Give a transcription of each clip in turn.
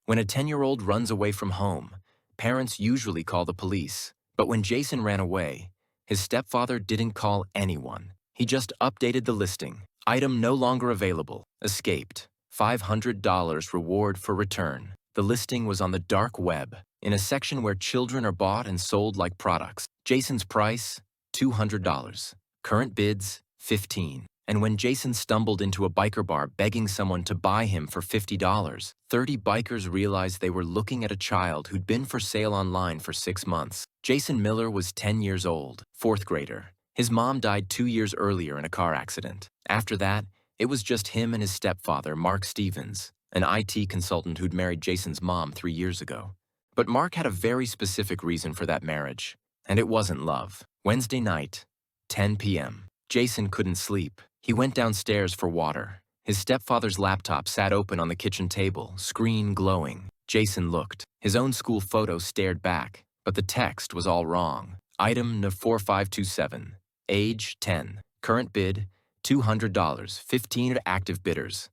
When a 10-year-old runs away from home, parents usually call the police. But when Jason ran away, his stepfather didn't call anyone. He just updated the listing. Item no longer available. Escaped. $500 reward for return. The listing was on the dark web, in a section where children are bought and sold like products. Jason's price, $200. Current bids, $15. And when Jason stumbled into a biker bar begging someone to buy him for $50, 30 bikers realized they were looking at a child who'd been for sale online for 6 months. Jason Miller was 10 years old, 4th grader. His mom died 2 years earlier in a car accident. After that, it was just him and his stepfather, Mark Stevens, an IT consultant who'd married Jason's mom 3 years ago. But Mark had a very specific reason for that marriage, and it wasn't love. Wednesday night, 10 p.m. Jason couldn't sleep. He went downstairs for water. His stepfather's laptop sat open on the kitchen table, screen glowing. Jason looked. His own school photo stared back, but the text was all wrong. Item N4527. Age 10. Current bid $200. 15 active bidders.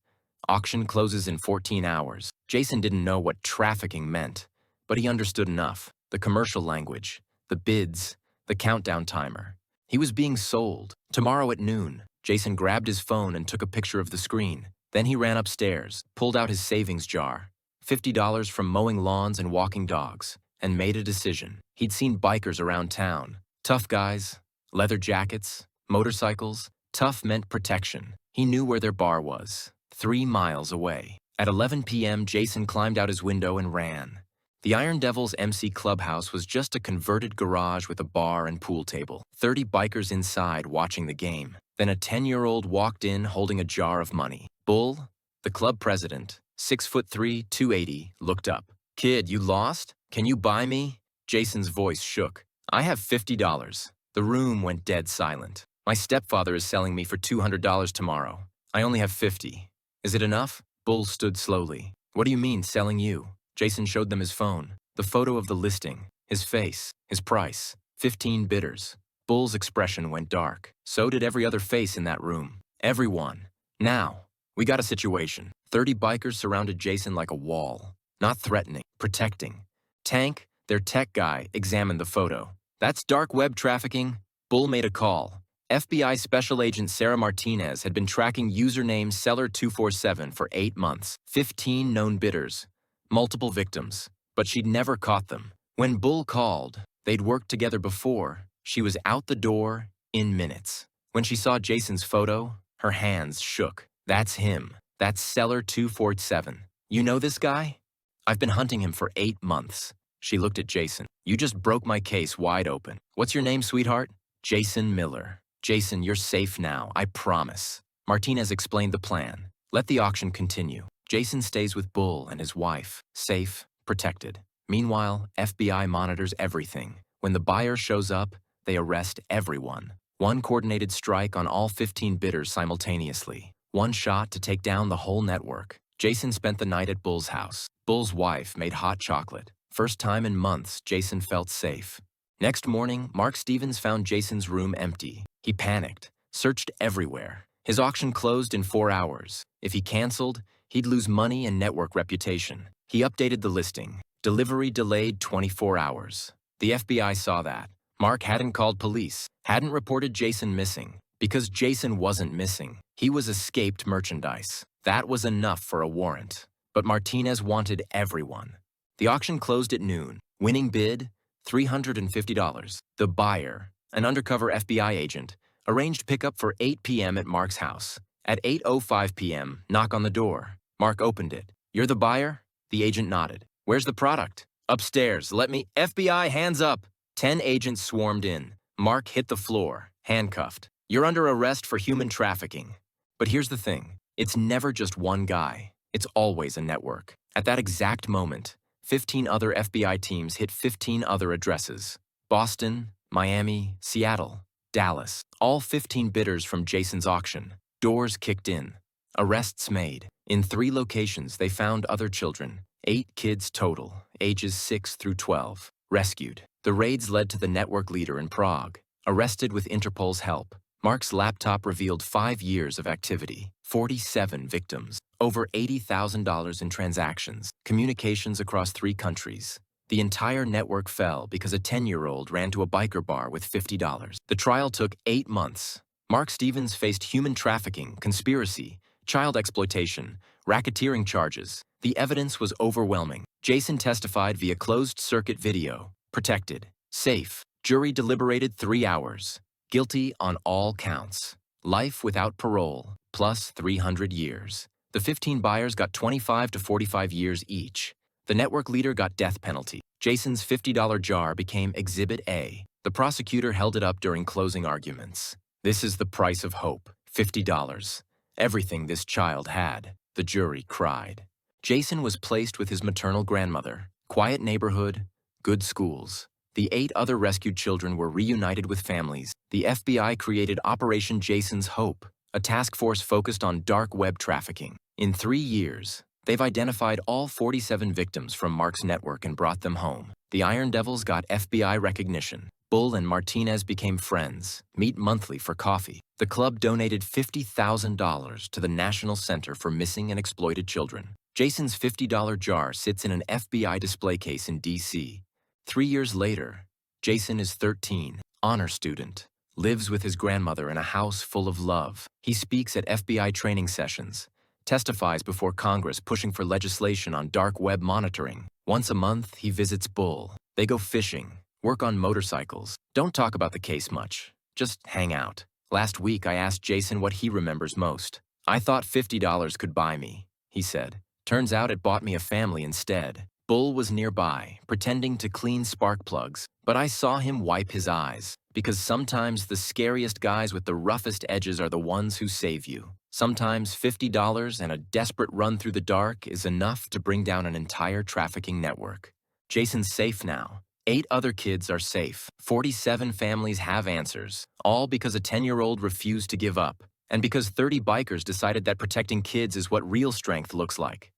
Auction closes in 14 hours. Jason didn't know what trafficking meant, but he understood enough. The commercial language, the bids, the countdown timer. He was being sold. Tomorrow at noon. Jason grabbed his phone and took a picture of the screen. Then he ran upstairs, pulled out his savings jar, $50 from mowing lawns and walking dogs, and made a decision. He'd seen bikers around town. Tough guys, leather jackets, motorcycles. Tough meant protection. He knew where their bar was, 3 miles away. At 11 p.m., Jason climbed out his window and ran. The Iron Devils MC Clubhouse was just a converted garage with a bar and pool table. 30 bikers inside watching the game. Then a 10-year-old walked in holding a jar of money. Bull, the club president, 6'3", 280, looked up. "Kid, you lost? Can you buy me?" Jason's voice shook. "I have $50. The room went dead silent. "My stepfather is selling me for $200 tomorrow. I only have $50. Is it enough?" Bull stood slowly. "What do you mean, selling you?" Jason showed them his phone, the photo of the listing, his face, his price, 15 bidders. Bull's expression went dark. So did every other face in that room. Everyone. "Now, we got a situation." 30 bikers surrounded Jason like a wall. Not threatening, protecting. Tank, their tech guy, examined the photo. "That's dark web trafficking." Bull made a call. FBI Special Agent Sarah Martinez had been tracking username Seller247 for 8 months. 15 known bidders. Multiple victims. But she'd never caught them. When Bull called, they'd worked together before. She was out the door in minutes. When she saw Jason's photo, her hands shook. "That's him. That's Seller247. You know this guy?" "I've been hunting him for 8 months." She looked at Jason. "You just broke my case wide open. What's your name, sweetheart?" "Jason Miller." "Jason, you're safe now, I promise." Martinez explained the plan. "Let the auction continue. Jason stays with Bull and his wife, safe, protected. Meanwhile, FBI monitors everything. When the buyer shows up, they arrest everyone. One coordinated strike on all 15 bidders simultaneously. One shot to take down the whole network. Jason spent the night at Bull's house. Bull's wife made hot chocolate. First time in months, Jason felt safe. Next morning, Mark Stevens found Jason's room empty. He panicked, searched everywhere. His auction closed in 4 hours. If he canceled, he'd lose money and network reputation. He updated the listing. Delivery delayed 24 hours. The FBI saw that. Mark hadn't called police, hadn't reported Jason missing, because Jason wasn't missing. He was escaped merchandise. That was enough for a warrant. But Martinez wanted everyone. The auction closed at noon. Winning bid, $350. The buyer, an undercover FBI agent, arranged pickup for 8 p.m. at Mark's house. At 8:05 p.m., knock on the door. Mark opened it. "You're the buyer?" The agent nodded. "Where's the product?" "Upstairs. Let me—" "FBI, hands up!" 10 agents swarmed in. Mark hit the floor, handcuffed. "You're under arrest for human trafficking." But here's the thing. It's never just one guy. It's always a network. At that exact moment, 15 other FBI teams hit 15 other addresses. Boston, Miami, Seattle, Dallas. All 15 bidders from Jason's auction. Doors kicked in. Arrests made. In 3 locations, they found other children. 8 kids total, ages 6 through 12. Rescued. The raids led to the network leader in Prague. Arrested with Interpol's help. Mark's laptop revealed 5 years of activity, 47 victims, over $80,000 in transactions, communications across 3 countries. The entire network fell because a 10-year-old ran to a biker bar with $50. The trial took 8 months. Mark Stevens faced human trafficking, conspiracy, child exploitation, racketeering charges. The evidence was overwhelming. Jason testified via closed-circuit video, protected, safe. Jury deliberated 3 hours. Guilty on all counts. Life without parole, plus 300 years. The 15 buyers got 25 to 45 years each. The network leader got death penalty. Jason's $50 jar became Exhibit A. The prosecutor held it up during closing arguments. This is the price of hope, $50. Everything this child had, the jury cried. Jason was placed with his maternal grandmother. Quiet neighborhood, good schools. The 8 other rescued children were reunited with families. The FBI created Operation Jason's Hope, a task force focused on dark web trafficking. In 3 years, they've identified all 47 victims from Mark's network and brought them home. The Iron Devils got FBI recognition. Bull and Martinez became friends, meet monthly for coffee. The club donated $50,000 to the National Center for Missing and Exploited Children. Jason's $50 jar sits in an FBI display case in D.C. 3 years later, Jason is 13, honor student, lives with his grandmother in a house full of love. He speaks at FBI training sessions, testifies before Congress pushing for legislation on dark web monitoring. Once a month, he visits Bull. They go fishing, work on motorcycles. Don't talk about the case much, just hang out. Last week, I asked Jason what he remembers most. I thought $50 could buy me, he said. Turns out it bought me a family instead. Bull was nearby, pretending to clean spark plugs, but I saw him wipe his eyes, because sometimes the scariest guys with the roughest edges are the ones who save you. Sometimes $50 and a desperate run through the dark is enough to bring down an entire trafficking network. Jason's safe now. 8 other kids are safe. 47 families have answers, all because a 10-year-old refused to give up, and because 30 bikers decided that protecting kids is what real strength looks like.